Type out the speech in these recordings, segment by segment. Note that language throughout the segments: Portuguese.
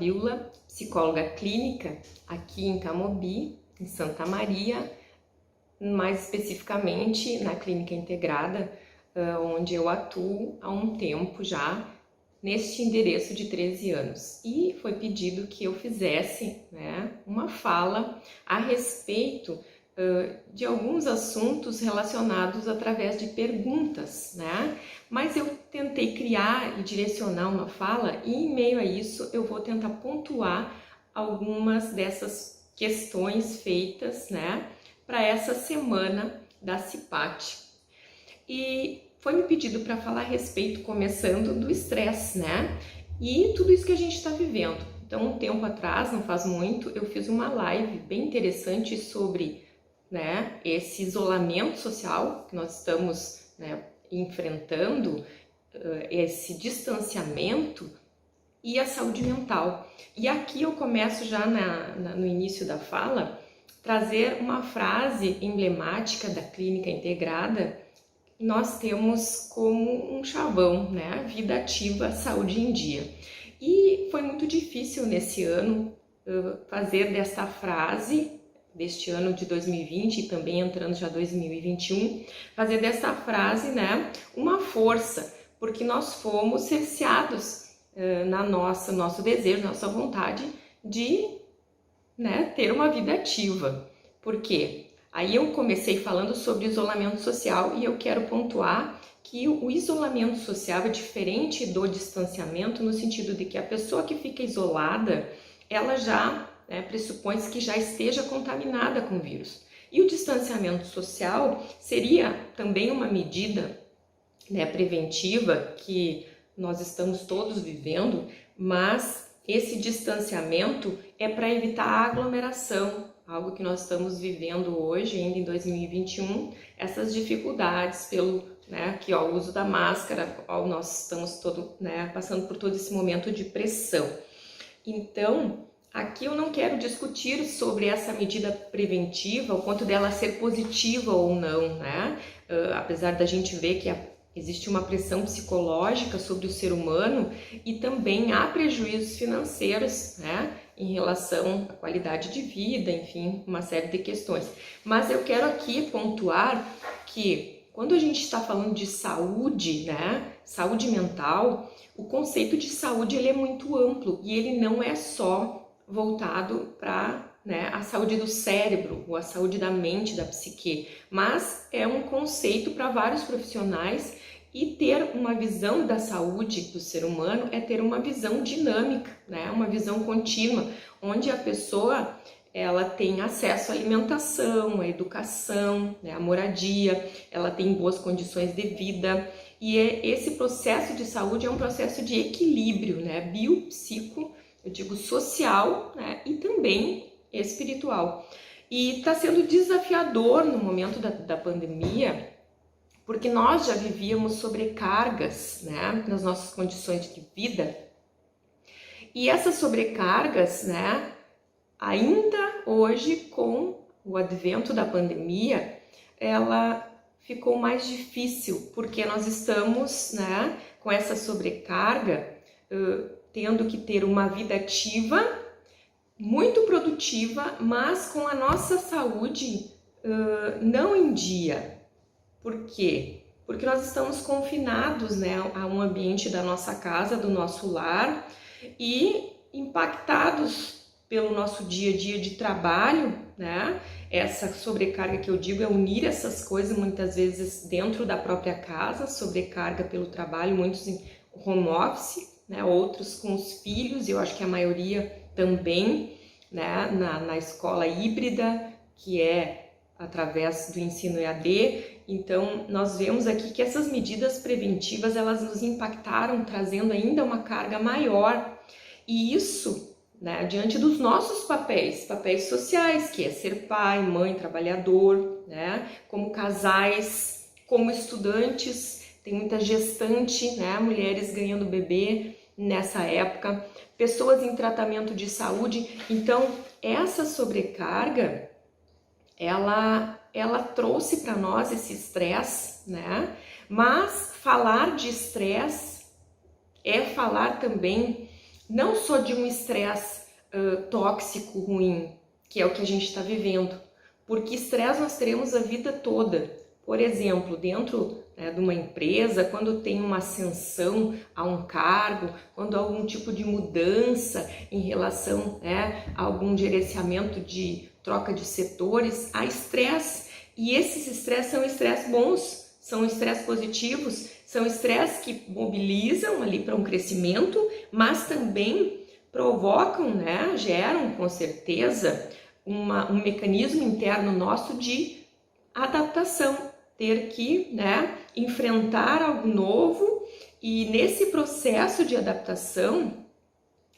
Fabiola, psicóloga clínica aqui em Camobi, em Santa Maria, mais especificamente na Clínica Integrada, onde eu atuo há um tempo já, neste endereço de 13 anos. E foi pedido que eu fizesse, né, uma fala a respeito de alguns assuntos relacionados através de perguntas, né? Mas eu tentei criar e direcionar uma fala e em meio a isso eu vou tentar pontuar algumas dessas questões feitas, né, para essa semana da CIPAT. E foi me pedido para falar a respeito, começando do estresse, né? E tudo isso que a gente está vivendo. Então, um tempo atrás, não faz muito, eu fiz uma live bem interessante sobre, né, esse isolamento social que nós estamos, né, enfrentando, esse distanciamento e a saúde mental. E aqui eu começo já no início da fala, trazer uma frase emblemática da Clínica Integrada. Nós temos como um chavão, né? Vida ativa, saúde em dia. E foi muito difícil nesse ano fazer dessa frase, deste ano de 2020 e também entrando já 2021, fazer dessa frase, né, uma força, porque nós fomos cerceados nosso desejo, nossa vontade de, né, ter uma vida ativa. Por quê? Aí eu comecei falando sobre isolamento social e eu quero pontuar que o isolamento social é diferente do distanciamento no sentido de que a pessoa que fica isolada, ela já pressupõe que já esteja contaminada com o vírus. E o distanciamento social seria também uma medida, né, preventiva que nós estamos todos vivendo, mas esse distanciamento é para evitar a aglomeração, algo que nós estamos vivendo hoje, ainda em 2021, essas dificuldades pelo, né, aqui, ó, o uso da máscara, ó, nós estamos passando por todo esse momento de pressão. Então, aqui eu não quero discutir sobre essa medida preventiva, o quanto dela ser positiva ou não, né? Apesar da gente ver que existe uma pressão psicológica sobre o ser humano e também há prejuízos financeiros, né, em relação à qualidade de vida, enfim, uma série de questões. Mas eu quero aqui pontuar que quando a gente está falando de saúde, né, saúde mental, o conceito de saúde ele é muito amplo e ele não é só voltado para, né, a saúde do cérebro ou a saúde da mente, da psique, mas é um conceito para vários profissionais. E ter uma visão da saúde do ser humano é ter uma visão dinâmica, né? Uma visão contínua, onde a pessoa ela tem acesso à alimentação, à educação, né, à moradia, ela tem boas condições de vida. E esse processo de saúde é um processo de equilíbrio, né? Biopsico, eu digo social, né? E também espiritual. E está sendo desafiador no momento da pandemia, porque nós já vivíamos sobrecargas, né, nas nossas condições de vida, e essas sobrecargas, né, ainda hoje com o advento da pandemia, ela ficou mais difícil, porque nós estamos, né, com essa sobrecarga, tendo que ter uma vida ativa, muito produtiva, mas com a nossa saúde não em dia. Por quê? Porque nós estamos confinados, né, a um ambiente da nossa casa, do nosso lar e impactados pelo nosso dia a dia de trabalho, né? Essa sobrecarga que eu digo é unir essas coisas muitas vezes dentro da própria casa, sobrecarga pelo trabalho, muitos em home office, né? Outros com os filhos, eu acho que a maioria também, né, na escola híbrida, que é através do ensino EAD. Então, nós vemos aqui que essas medidas preventivas, elas nos impactaram, trazendo ainda uma carga maior. E isso, né, diante dos nossos papéis sociais, que é ser pai, mãe, trabalhador, né, como casais, como estudantes, tem muita gestante, né, mulheres ganhando bebê nessa época, pessoas em tratamento de saúde. Então, essa sobrecarga, ela trouxe para nós esse estresse, né? Mas falar de estresse é falar também não só de um estresse tóxico ruim, que é o que a gente está vivendo, porque estresse nós teremos a vida toda. Por exemplo, dentro de uma empresa, quando tem uma ascensão a um cargo, quando há algum tipo de mudança em relação a algum gerenciamento de troca de setores, há estresse. E esses estresses são estresses bons, são estresses positivos, são estresses que mobilizam ali para um crescimento, mas também provocam, geram com certeza um mecanismo interno nosso de adaptação, ter que enfrentar algo novo, e nesse processo de adaptação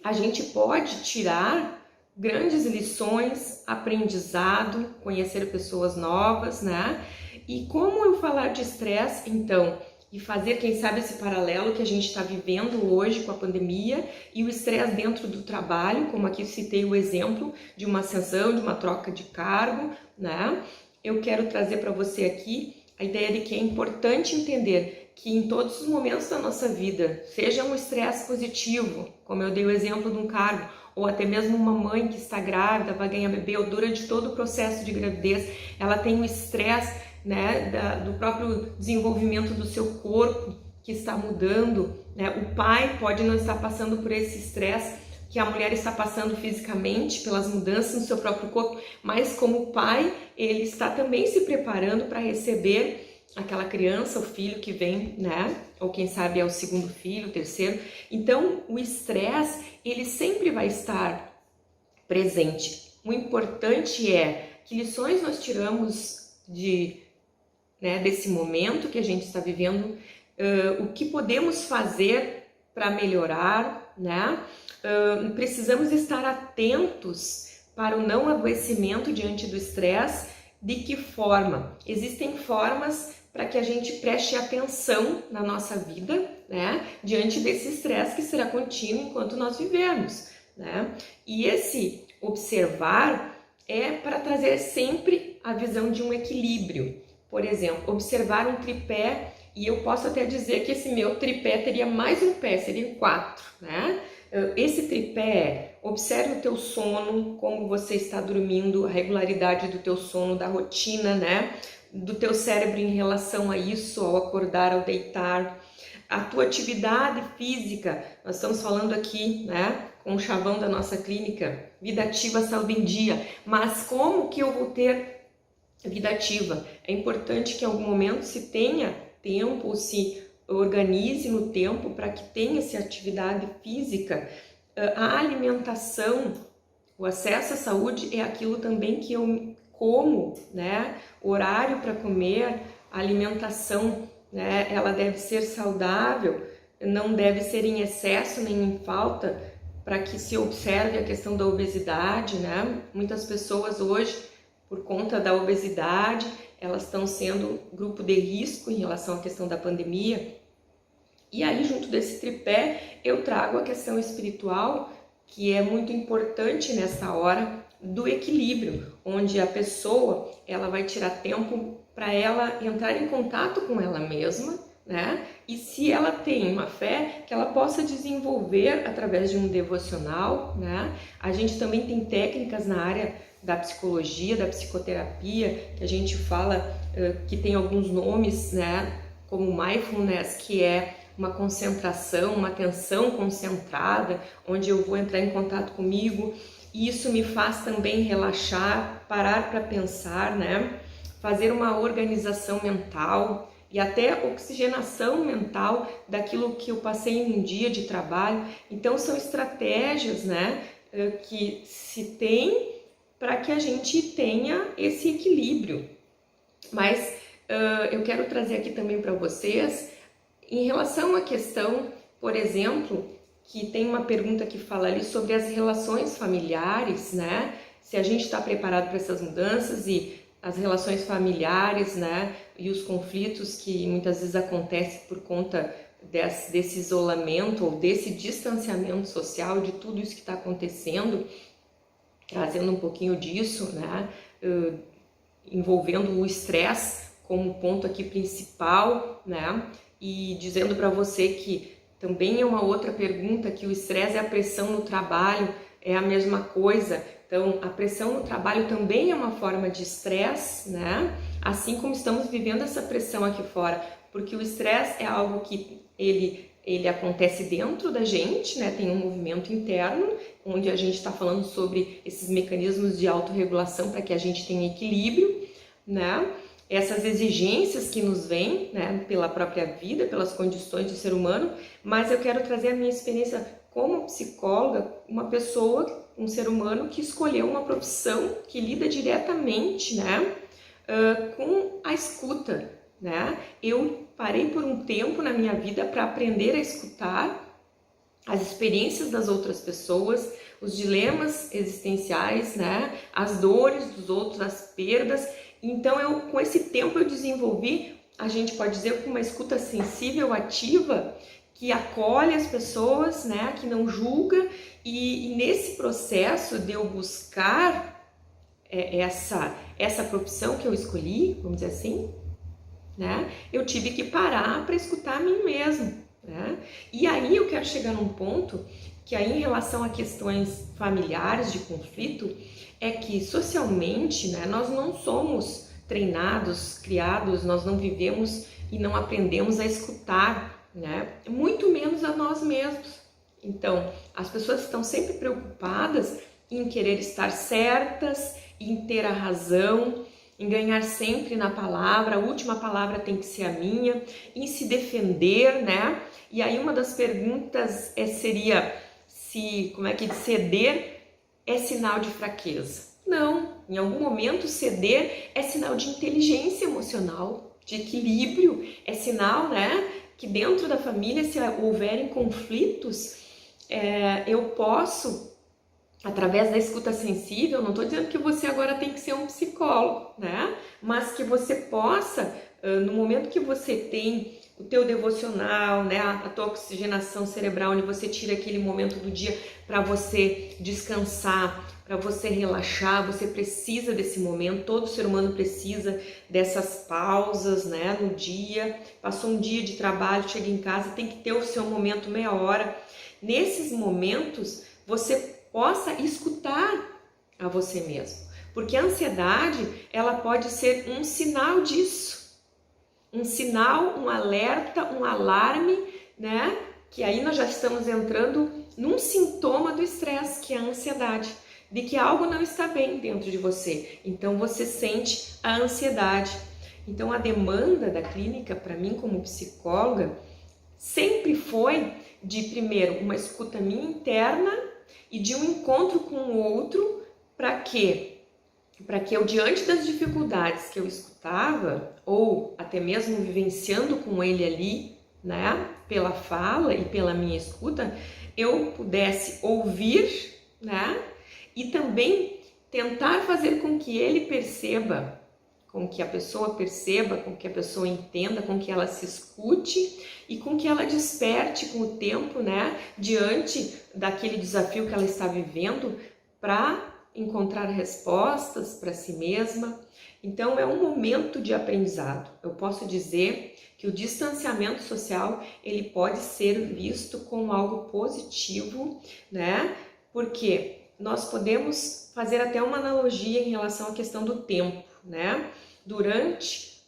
a gente pode tirar grandes lições, aprendizado, conhecer pessoas novas, E como eu falar de estresse, então, e fazer, quem sabe, esse paralelo que a gente está vivendo hoje com a pandemia e o estresse dentro do trabalho, como aqui citei o exemplo de uma ascensão, de uma troca de cargo, Eu quero trazer para você aqui a ideia de que é importante entender que em todos os momentos da nossa vida, seja um estresse positivo, como eu dei o exemplo de um cargo, ou até mesmo uma mãe que está grávida, vai ganhar bebê, ou durante todo o processo de gravidez, ela tem um estresse do próprio desenvolvimento do seu corpo que está mudando, O pai pode não estar passando por esse estresse que a mulher está passando fisicamente, pelas mudanças no seu próprio corpo, mas como pai, ele está também se preparando para receber aquela criança, o filho que vem, Ou quem sabe é o segundo filho, o terceiro. Então, o estresse, ele sempre vai estar presente. O importante é que lições nós tiramos desse momento que a gente está vivendo, o que podemos fazer para melhorar, precisamos estar atentos para o não adoecimento diante do estresse. De que forma? Existem formas para que a gente preste atenção na nossa vida, diante desse estresse que será contínuo enquanto nós vivermos, E esse observar é para trazer sempre a visão de um equilíbrio. Por exemplo, observar um tripé, e eu posso até dizer que esse meu tripé teria mais um pé, seriam 4, Esse tripé, observe o teu sono, como você está dormindo, a regularidade do teu sono, da rotina, do teu cérebro em relação a isso, ao acordar, ao deitar, a tua atividade física. Nós estamos falando aqui, com o chavão da nossa clínica, vida ativa, saúde em dia, mas como que eu vou ter vida ativa? É importante que em algum momento se tenha tempo, ou se organize no tempo para que tenha essa atividade física. A alimentação, o acesso à saúde é aquilo também que eu como, o horário para comer, a alimentação, ela deve ser saudável, não deve ser em excesso nem em falta, para que se observe a questão da obesidade, Muitas pessoas hoje, por conta da obesidade, elas estão sendo grupo de risco em relação à questão da pandemia. E aí, junto desse tripé, eu trago a questão espiritual, que é muito importante nessa hora do equilíbrio, onde a pessoa ela vai tirar tempo para ela entrar em contato com ela mesma, E se ela tem uma fé, que ela possa desenvolver através de um devocional, A gente também tem técnicas na área da psicologia, da psicoterapia, que a gente fala que tem alguns nomes, como mindfulness, que é uma concentração, uma atenção concentrada, onde eu vou entrar em contato comigo, e isso me faz também relaxar, parar para pensar, Fazer uma organização mental e até oxigenação mental daquilo que eu passei em um dia de trabalho. Então são estratégias, que se tem para que a gente tenha esse equilíbrio. Mas eu quero trazer aqui também para vocês, em relação à questão, por exemplo, que tem uma pergunta que fala ali sobre as relações familiares, Se a gente está preparado para essas mudanças e as relações familiares, E os conflitos que muitas vezes acontecem por conta desse isolamento ou desse distanciamento social, de tudo isso que está acontecendo, trazendo um pouquinho disso, Envolvendo o estresse como ponto aqui principal, E dizendo para você que Também é uma outra pergunta, que o estresse e a pressão no trabalho é a mesma coisa. Então, a pressão no trabalho também é uma forma de estresse, né? Assim como estamos vivendo essa pressão aqui fora, porque o estresse é algo que ele acontece dentro da gente, né? Tem um movimento interno, onde a gente está falando sobre esses mecanismos de autorregulação para que a gente tenha equilíbrio, né? Essas exigências que nos vêm, né, pela própria vida, pelas condições do ser humano, mas eu quero trazer a minha experiência como psicóloga, uma pessoa, um ser humano que escolheu uma profissão que lida diretamente, né, com a escuta, né? Eu parei por um tempo na minha vida para aprender a escutar as experiências das outras pessoas, os dilemas existenciais, né, as dores dos outros, as perdas. Então, com esse tempo eu desenvolvi, a gente pode dizer, com uma escuta sensível, ativa, que acolhe as pessoas, né, que não julga, e nesse processo de eu buscar essa profissão que eu escolhi, vamos dizer assim, né, eu tive que parar para escutar a mim mesmo, né? E aí eu quero chegar num ponto que aí, em relação a questões familiares de conflito, é que socialmente, né, nós não somos treinados, criados, nós não vivemos e não aprendemos a escutar, né, muito menos a nós mesmos. Então, as pessoas estão sempre preocupadas em querer estar certas, em ter a razão, em ganhar sempre na palavra, a última palavra tem que ser a minha, em se defender, né? E aí uma das perguntas seria se, como é que ceder é sinal de fraqueza? Não, em algum momento ceder é sinal de inteligência emocional, de equilíbrio, é sinal, né, que dentro da família, se houverem conflitos, eu posso, através da escuta sensível, não estou dizendo que você agora tem que ser um psicólogo, né, mas que você possa, no momento que você tem o teu devocional, né, a tua oxigenação cerebral, onde você tira aquele momento do dia para você descansar, para você relaxar, você precisa desse momento, todo ser humano precisa dessas pausas, né, no dia. Passou um dia de trabalho, chega em casa, tem que ter o seu momento, meia hora. Nesses momentos, você possa escutar a você mesmo, porque a ansiedade, ela pode ser um sinal disso. Um sinal, um alerta, um alarme, né? Que aí nós já estamos entrando num sintoma do estresse, que é a ansiedade, de que algo não está bem dentro de você. Então você sente a ansiedade. Então a demanda da clínica, para mim como psicóloga, sempre foi de, primeiro, uma escuta minha interna e de um encontro com o outro, para quê? Para que eu, diante das dificuldades que eu escutava, ou até mesmo vivenciando com ele ali, né, pela fala e pela minha escuta, eu pudesse ouvir, né, e também tentar fazer com que ele perceba, com que a pessoa perceba, com que a pessoa entenda, com que ela se escute e com que ela desperte com o tempo, né, diante daquele desafio que ela está vivendo, para encontrar respostas para si mesma. Então é um momento de aprendizado. Eu posso dizer que o distanciamento social, ele pode ser visto como algo positivo, né? Porque nós podemos fazer até uma analogia em relação à questão do tempo, né? Durante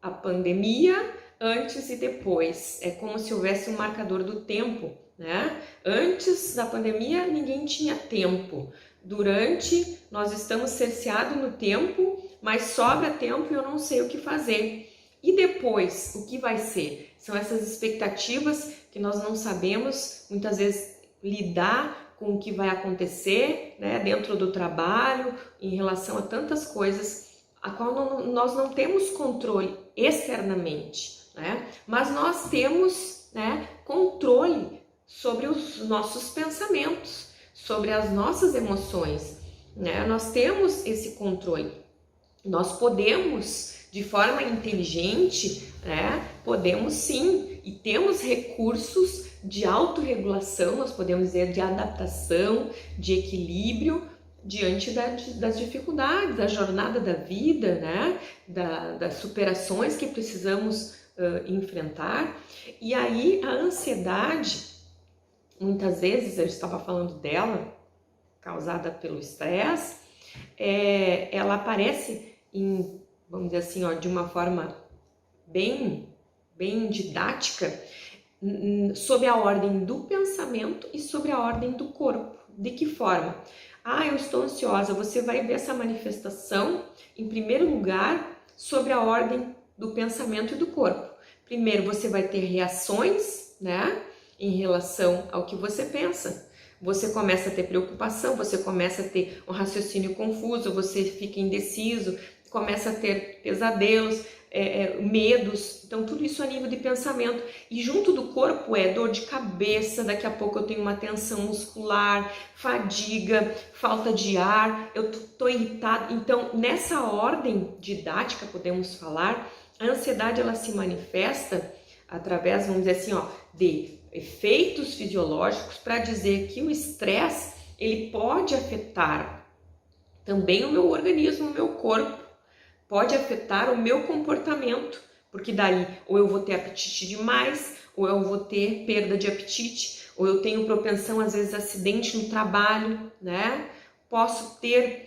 a pandemia, antes e depois, é como se houvesse um marcador do tempo, né? Antes da pandemia, ninguém tinha tempo. Durante, nós estamos cerceados no tempo, mas sobra tempo e eu não sei o que fazer. E depois, o que vai ser? São essas expectativas que nós não sabemos, muitas vezes, lidar com o que vai acontecer, né, dentro do trabalho, em relação a tantas coisas, a qual nós não temos controle externamente, né? Mas nós temos, né, controle sobre os nossos pensamentos, sobre as nossas emoções, né? Nós temos esse controle. Nós podemos, de forma inteligente, né? Podemos sim, e temos recursos de autorregulação, nós podemos dizer, de adaptação, de equilíbrio diante das dificuldades, da jornada da vida, né? Das superações que precisamos enfrentar. E aí a ansiedade, muitas vezes, eu estava falando dela, causada pelo estresse, ela aparece vamos dizer assim, de uma forma bem didática, sob a ordem do pensamento e sobre a ordem do corpo. De que forma? Eu estou ansiosa. Você vai ver essa manifestação, em primeiro lugar, sobre a ordem do pensamento e do corpo. Primeiro, você vai ter reações, né, em relação ao que você pensa. Você começa a ter preocupação, você começa a ter um raciocínio confuso, você fica indeciso, começa a ter pesadelos, medos. Então tudo isso a nível de pensamento. E junto do corpo dor de cabeça, daqui a pouco eu tenho uma tensão muscular, fadiga, falta de ar, eu tô irritado. Então nessa ordem didática, podemos falar, a ansiedade ela se manifesta através, vamos dizer assim, de efeitos fisiológicos, para dizer que o estresse ele pode afetar também o meu organismo, o meu corpo, pode afetar o meu comportamento, porque daí ou eu vou ter apetite demais, ou eu vou ter perda de apetite, ou eu tenho propensão às vezes a acidente no trabalho, né? Posso ter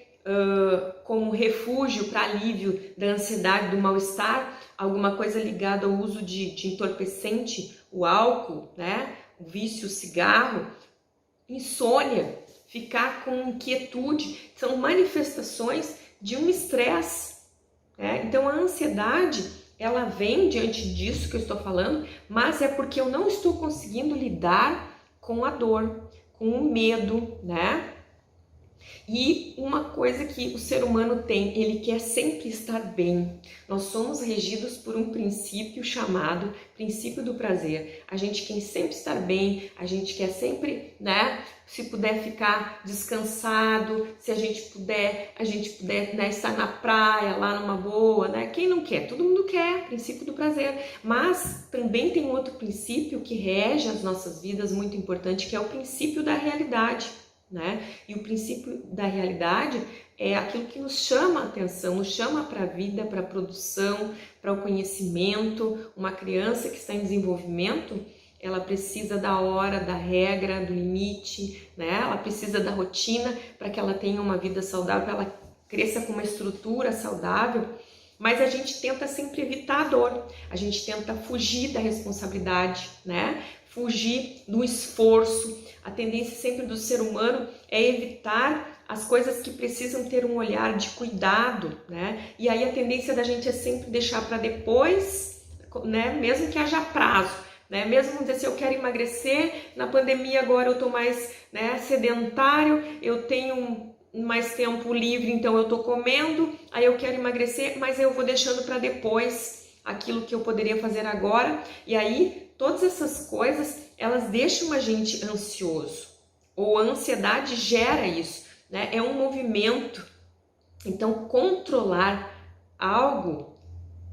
como refúgio para alívio da ansiedade, do mal-estar, alguma coisa ligada ao uso de entorpecente, o álcool, né? O vício, o cigarro, insônia, ficar com inquietude, são manifestações de um estresse. Então a ansiedade, ela vem diante disso que eu estou falando, mas é porque eu não estou conseguindo lidar com a dor, com o medo, né? E uma coisa que o ser humano tem, ele quer sempre estar bem. Nós somos regidos por um princípio chamado princípio do prazer. A gente quer sempre estar bem, a gente quer sempre, né? Se puder ficar descansado, se a gente puder, né, estar na praia, lá numa boa, né? Quem não quer? Todo mundo quer, princípio do prazer. Mas também tem um outro princípio que rege as nossas vidas, muito importante, que é o princípio da realidade. Né? E o princípio da realidade é aquilo que nos chama a atenção, nos chama para a vida, para a produção, para o conhecimento. Uma criança que está em desenvolvimento, ela precisa da hora, da regra, do limite, né? Ela precisa da rotina para que ela tenha uma vida saudável, ela cresça com uma estrutura saudável. Mas a gente tenta sempre evitar a dor, a gente tenta fugir da responsabilidade, né? Fugir do esforço. A tendência sempre do ser humano é evitar as coisas que precisam ter um olhar de cuidado, né? E aí a tendência da gente é sempre deixar para depois, né? Mesmo que haja prazo, né? Mesmo vamos dizer assim, eu quero emagrecer, na pandemia agora eu estou mais, né, sedentário, eu tenho mais tempo livre, então eu tô comendo, aí eu quero emagrecer, mas eu vou deixando para depois aquilo que eu poderia fazer agora. E aí todas essas coisas, elas deixam a gente ansioso, ou a ansiedade gera isso, né? É um movimento. Então controlar algo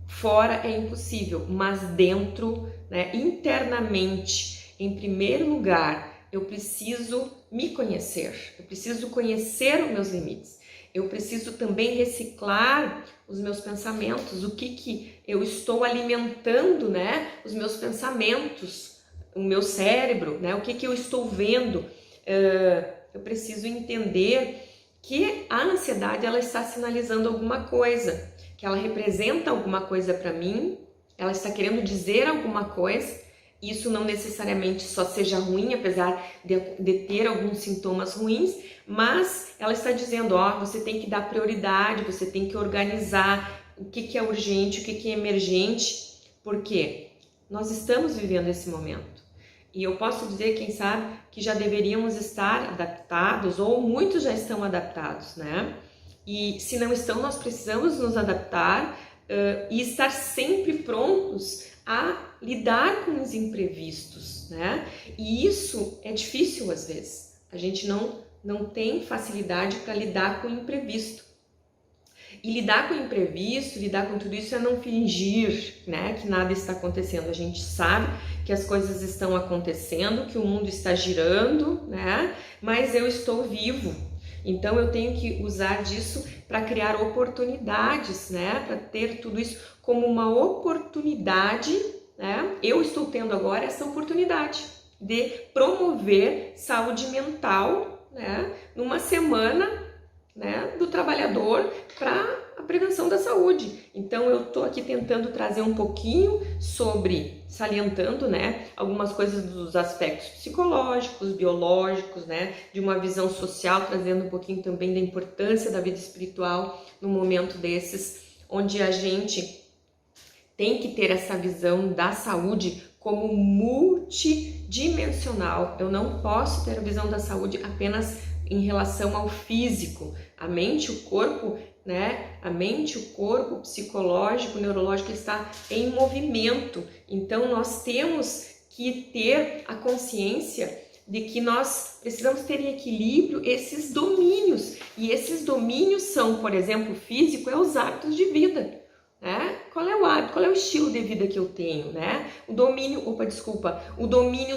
fora é impossível, mas dentro, né, internamente, em primeiro lugar, eu preciso me conhecer, eu preciso conhecer os meus limites, eu preciso também reciclar os meus pensamentos, o que eu estou alimentando, né, os meus pensamentos, o meu cérebro, né, o que eu estou vendo. Eu preciso entender que a ansiedade ela está sinalizando alguma coisa, que ela representa alguma coisa para mim, ela está querendo dizer alguma coisa. Isso não necessariamente só seja ruim, apesar de ter alguns sintomas ruins, mas ela está dizendo, você tem que dar prioridade, você tem que organizar o que é urgente, o que é emergente, porque nós estamos vivendo esse momento. E eu posso dizer, quem sabe, que já deveríamos estar adaptados, ou muitos já estão adaptados, né? E se não estão, nós precisamos nos adaptar e estar sempre prontos a lidar com os imprevistos, né? E isso é difícil às vezes. A gente não tem facilidade para lidar com o imprevisto. E lidar com o imprevisto, lidar com tudo isso é não fingir, né, que nada está acontecendo. A gente sabe que as coisas estão acontecendo, que o mundo está girando, né? Mas eu estou vivo. Então eu tenho que usar disso para criar oportunidades, né? Para ter tudo isso como uma oportunidade, né? Eu estou tendo agora essa oportunidade de promover saúde mental, né? Numa semana, né, do trabalhador para a prevenção da saúde. Então eu estou aqui tentando trazer um pouquinho sobre, salientando, né, algumas coisas dos aspectos psicológicos, biológicos, né, de uma visão social, trazendo um pouquinho também da importância da vida espiritual num momento desses, onde a gente tem que ter essa visão da saúde como multidimensional. Eu não posso ter a visão da saúde apenas em relação ao físico. A mente, o corpo, né? A mente, o corpo psicológico, neurológico está em movimento. Então nós temos que ter a consciência de que nós precisamos ter em equilíbrio esses domínios. E esses domínios são, por exemplo, o físico é os hábitos de vida. Qual é o hábito, qual é o estilo de vida que eu tenho, né? O domínio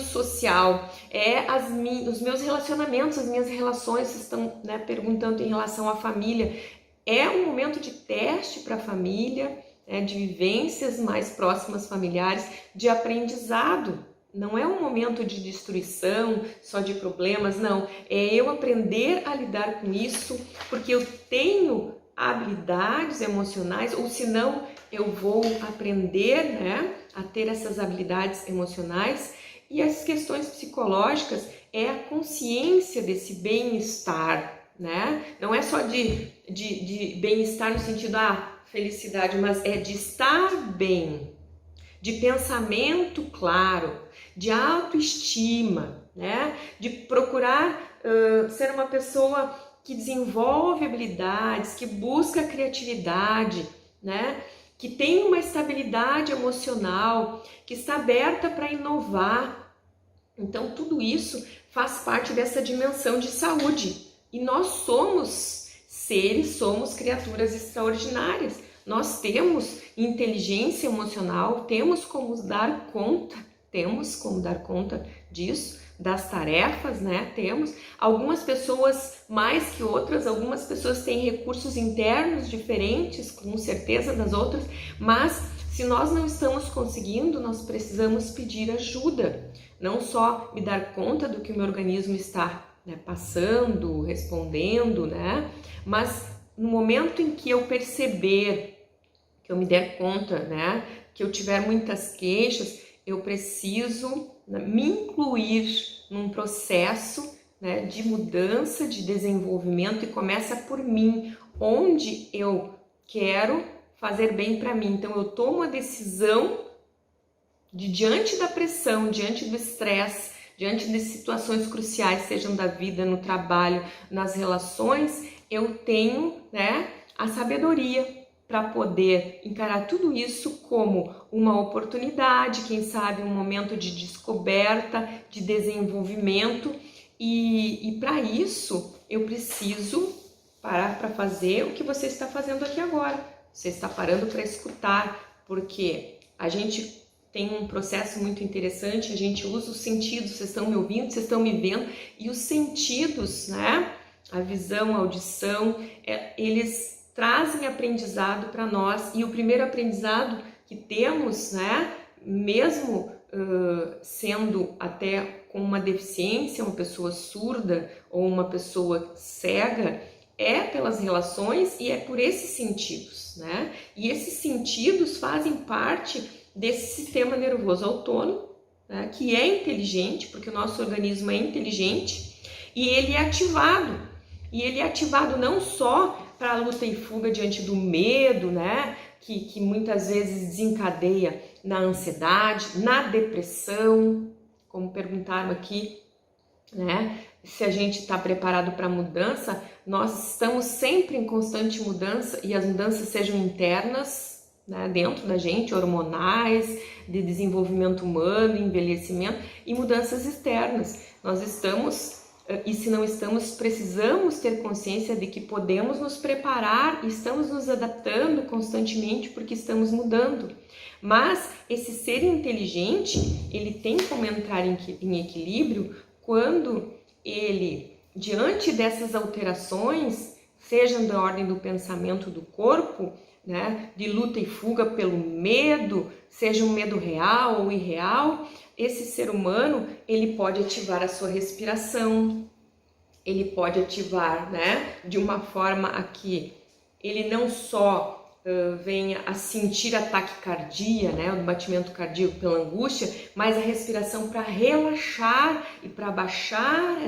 social, os meus relacionamentos, as minhas relações. Vocês estão, né, perguntando em relação à família. É um momento de teste para a família, né, de vivências mais próximas familiares, de aprendizado. Não é um momento de destruição, só de problemas, não. É eu aprender a lidar com isso, porque eu tenho habilidades emocionais, ou senão eu vou aprender, né, a ter essas habilidades emocionais. E as questões psicológicas é a consciência desse bem-estar, né? Não é só de bem-estar no sentido felicidade, mas é de estar bem, de pensamento claro, de autoestima, né? De procurar ser uma pessoa que desenvolve habilidades, que busca criatividade, né? Que tem uma estabilidade emocional, que está aberta para inovar. Então tudo isso faz parte dessa dimensão de saúde. E nós somos seres, somos criaturas extraordinárias. Nós temos inteligência emocional, temos como dar conta disso, das tarefas, né? Temos algumas pessoas mais que outras, algumas pessoas têm recursos internos diferentes, com certeza, das outras, mas se nós não estamos conseguindo, nós precisamos pedir ajuda, não só me dar conta do que o meu organismo está, né, passando, respondendo, né? Mas no momento em que eu perceber, que eu me der conta, né, que eu tiver muitas queixas, eu preciso, né, me incluir num processo, né, de mudança, de desenvolvimento, e começa por mim, onde eu quero fazer bem para mim. Então eu tomo a decisão de, diante da pressão, diante do estresse, diante de situações cruciais, sejam da vida, no trabalho, nas relações, eu tenho, né, a sabedoria para poder encarar tudo isso como uma oportunidade, quem sabe um momento de descoberta, de desenvolvimento, e para isso eu preciso parar para fazer o que você está fazendo aqui agora. Você está parando para escutar, porque a gente tem um processo muito interessante, a gente usa os sentidos. Vocês estão me ouvindo, vocês estão me vendo, e os sentidos, né? A visão, a audição, eles trazem aprendizado para nós, e o primeiro aprendizado que temos, né, mesmo sendo até com uma deficiência, uma pessoa surda ou uma pessoa cega, é pelas relações e é por esses sentidos, né? E esses sentidos fazem parte desse sistema nervoso autônomo, né, que é inteligente, porque o nosso organismo é inteligente, e ele é ativado. E ele é ativado não só para a luta e fuga diante do medo, né, que muitas vezes desencadeia na ansiedade, na depressão, como perguntaram aqui, né, se a gente está preparado para a mudança. Nós estamos sempre em constante mudança, e as mudanças sejam internas, né, dentro da gente, hormonais, de desenvolvimento humano, envelhecimento, e mudanças externas. Nós estamos... E se não estamos, precisamos ter consciência de que podemos nos preparar, estamos nos adaptando constantemente porque estamos mudando. Mas esse ser inteligente, ele tem como entrar em equilíbrio quando ele diante dessas alterações, sejam da ordem do pensamento do corpo, né, de luta e fuga pelo medo, seja um medo real ou irreal, esse ser humano, ele pode ativar a sua respiração, ele pode ativar, né, de uma forma a que ele não só venha a sentir a taquicardia, né, o batimento cardíaco pela angústia, mas a respiração para relaxar e para baixar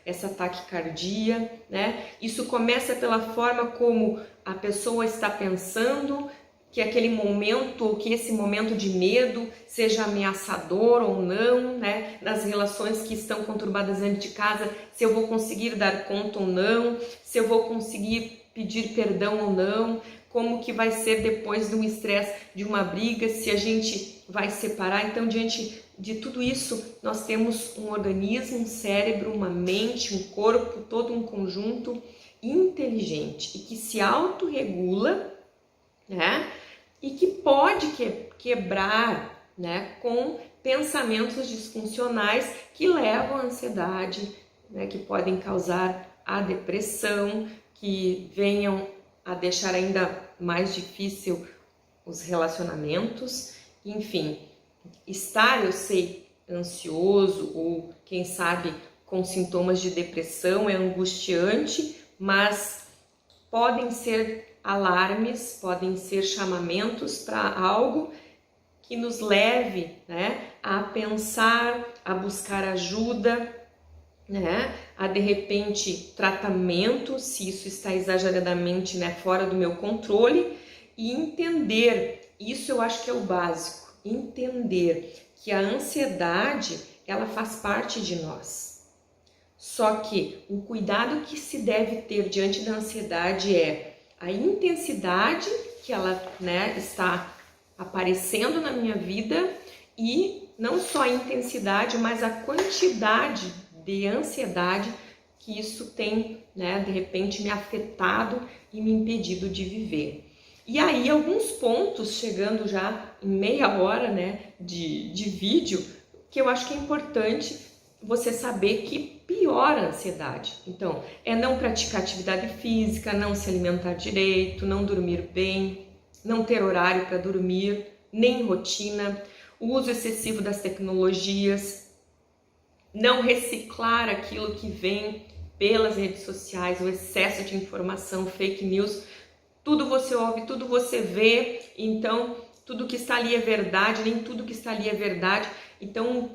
essa taquicardia, né? Isso começa pela forma como a pessoa está pensando, que aquele momento, ou que esse momento de medo seja ameaçador ou não, né? Nas relações que estão conturbadas dentro de casa, se eu vou conseguir dar conta ou não, se eu vou conseguir pedir perdão ou não, como que vai ser depois de um estresse, de uma briga, se a gente vai separar. Então, diante de tudo isso, nós temos um organismo, um cérebro, uma mente, um corpo, todo um conjunto inteligente e que se autorregula, né? E que pode quebrar, né, com pensamentos disfuncionais que levam à ansiedade, né, que podem causar a depressão, que venham a deixar ainda mais difícil os relacionamentos. Enfim, estar, eu sei, ansioso ou quem sabe com sintomas de depressão é angustiante, mas podem ser alarmes, podem ser chamamentos para algo que nos leve, né, a pensar, a buscar ajuda, né, a de repente tratamento, se isso está exageradamente, né, fora do meu controle, e entender, isso eu acho que é o básico, entender que a ansiedade, ela faz parte de nós. Só que o cuidado que se deve ter diante da ansiedade é a intensidade que ela, né, está aparecendo na minha vida e não só a intensidade, mas a quantidade de ansiedade que isso tem, né, de repente me afetado e me impedido de viver. E aí alguns pontos, chegando já em meia hora, né, de vídeo, que eu acho que é importante você saber que piora a ansiedade. Então, é não praticar atividade física, não se alimentar direito, não dormir bem, não ter horário para dormir, nem rotina, o uso excessivo das tecnologias, não reciclar aquilo que vem pelas redes sociais, o excesso de informação, fake news, tudo você ouve, tudo você vê, então tudo que está ali é verdade, nem tudo que está ali é verdade. Então, o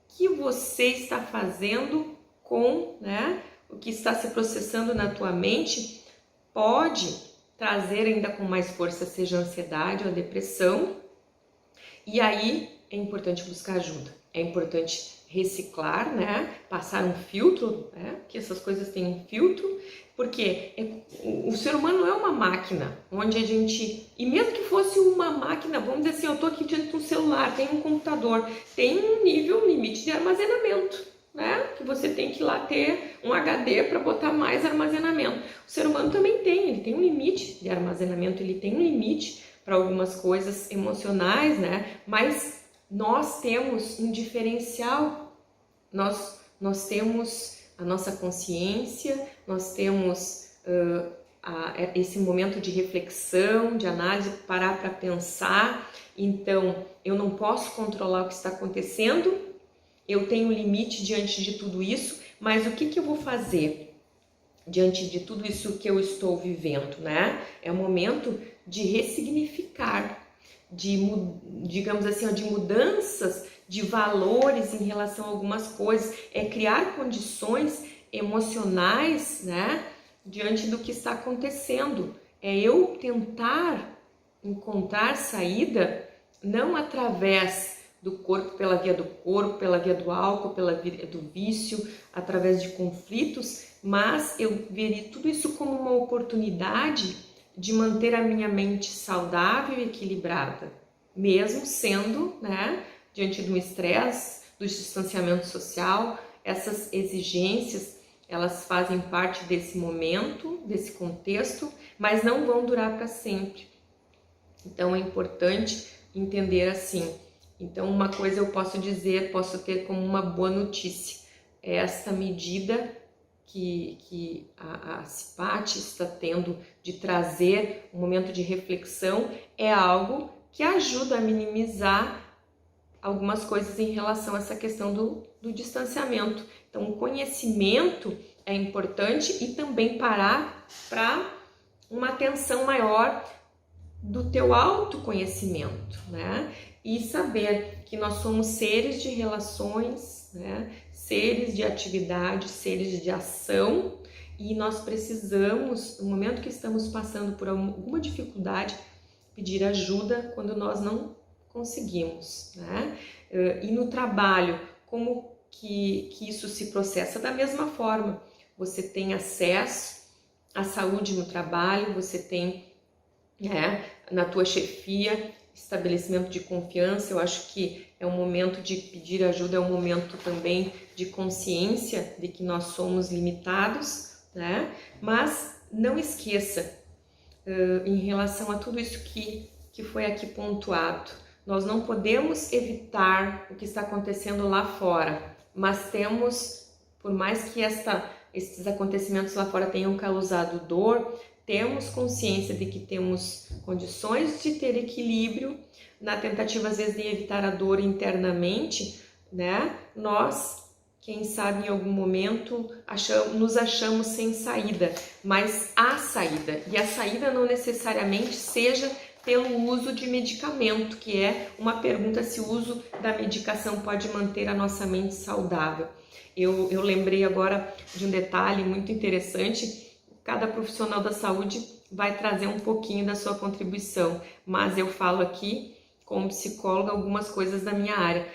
que você está fazendo com, né, o que está se processando na tua mente pode trazer ainda com mais força, seja a ansiedade ou a depressão. E aí é importante buscar ajuda, é importante reciclar, né? Passar um filtro, né? Que essas coisas têm um filtro, porque o ser humano é uma máquina, onde a gente, e mesmo que fosse uma máquina, vamos dizer assim, eu estou aqui diante de um celular, tem um computador, tem um nível, limite de armazenamento, né? Que você tem que ir lá ter um HD para botar mais armazenamento. O ser humano também tem, ele tem um limite de armazenamento, ele tem um limite para algumas coisas emocionais, né? Mas nós temos um diferencial, nós temos a nossa consciência, nós temos esse momento de reflexão, de análise, parar para pensar. Então, eu não posso controlar o que está acontecendo, eu tenho limite diante de tudo isso, mas o que eu vou fazer diante de tudo isso que eu estou vivendo, né? É o momento de ressignificar, digamos assim, de mudanças de valores em relação a algumas coisas, é criar condições emocionais, né, diante do que está acontecendo, é eu tentar encontrar saída, não através do corpo, pela via do corpo, pela via do álcool, pela via do vício, através de conflitos, mas eu veria tudo isso como uma oportunidade de manter a minha mente saudável e equilibrada, mesmo sendo, né, diante de um estresse, do distanciamento social, essas exigências, elas fazem parte desse momento, desse contexto, mas não vão durar para sempre. Então é importante entender assim. Então uma coisa eu posso dizer, posso ter como uma boa notícia, é esta medida que a Cipate está tendo de trazer um momento de reflexão é algo que ajuda a minimizar algumas coisas em relação a essa questão do distanciamento. Então, o conhecimento é importante e também parar para uma atenção maior do teu autoconhecimento, né? E saber que nós somos seres de relações, né? Seres de atividade, seres de ação, e nós precisamos, no momento que estamos passando por alguma dificuldade, pedir ajuda quando nós não conseguimos, né? E no trabalho, como que isso se processa? Da mesma forma, você tem acesso à saúde no trabalho, você tem na tua chefia, estabelecimento de confiança. Eu acho que é um momento de pedir ajuda, é um momento também de consciência de que nós somos limitados, né? Mas não esqueça, em relação a tudo isso que foi aqui pontuado, nós não podemos evitar o que está acontecendo lá fora, mas temos, por mais que esses acontecimentos lá fora tenham causado dor, temos consciência de que temos condições de ter equilíbrio na tentativa, às vezes, de evitar a dor internamente, né? Nós, quem sabe, em algum momento, nos achamos sem saída, mas há saída. E a saída não necessariamente seja pelo uso de medicamento, que é uma pergunta se o uso da medicação pode manter a nossa mente saudável. Eu lembrei agora de um detalhe muito interessante. Cada profissional da saúde vai trazer um pouquinho da sua contribuição, mas eu falo aqui, como psicóloga, algumas coisas da minha área.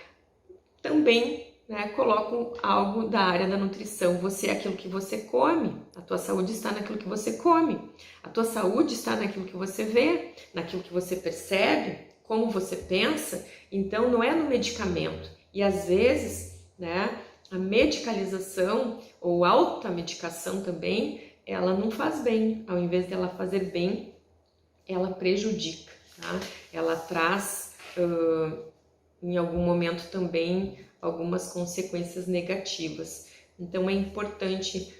Também, né, coloco algo da área da nutrição. Você é aquilo que você come, a tua saúde está naquilo que você come, a tua saúde está naquilo que você vê, naquilo que você percebe, como você pensa. Então, não é no medicamento. E às vezes, né, a medicalização ou automedicação também, ela não faz bem. Ao invés dela fazer bem, ela prejudica, tá? Ela traz, em algum momento também, algumas consequências negativas. Então é importante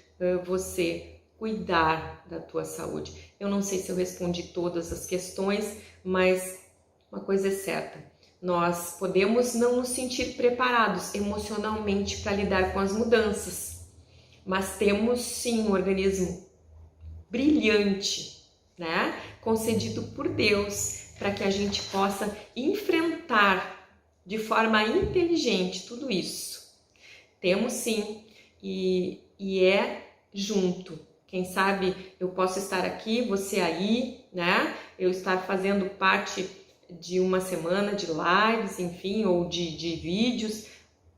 você cuidar da tua saúde. Eu não sei se eu respondi todas as questões, mas uma coisa é certa: nós podemos não nos sentir preparados emocionalmente para lidar com as mudanças, mas temos sim um organismo brilhante, né? Concedido por Deus, para que a gente possa enfrentar de forma inteligente tudo isso. Temos sim, e é junto. Quem sabe eu posso estar aqui, você aí, né? Eu estar fazendo parte de uma semana de lives, enfim, ou de vídeos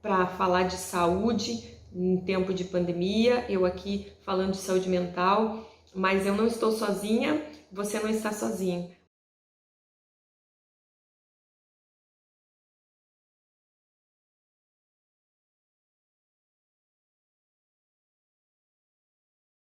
para falar de saúde em tempo de pandemia. Eu aqui falando de saúde mental, mas eu não estou sozinha, você não está sozinho.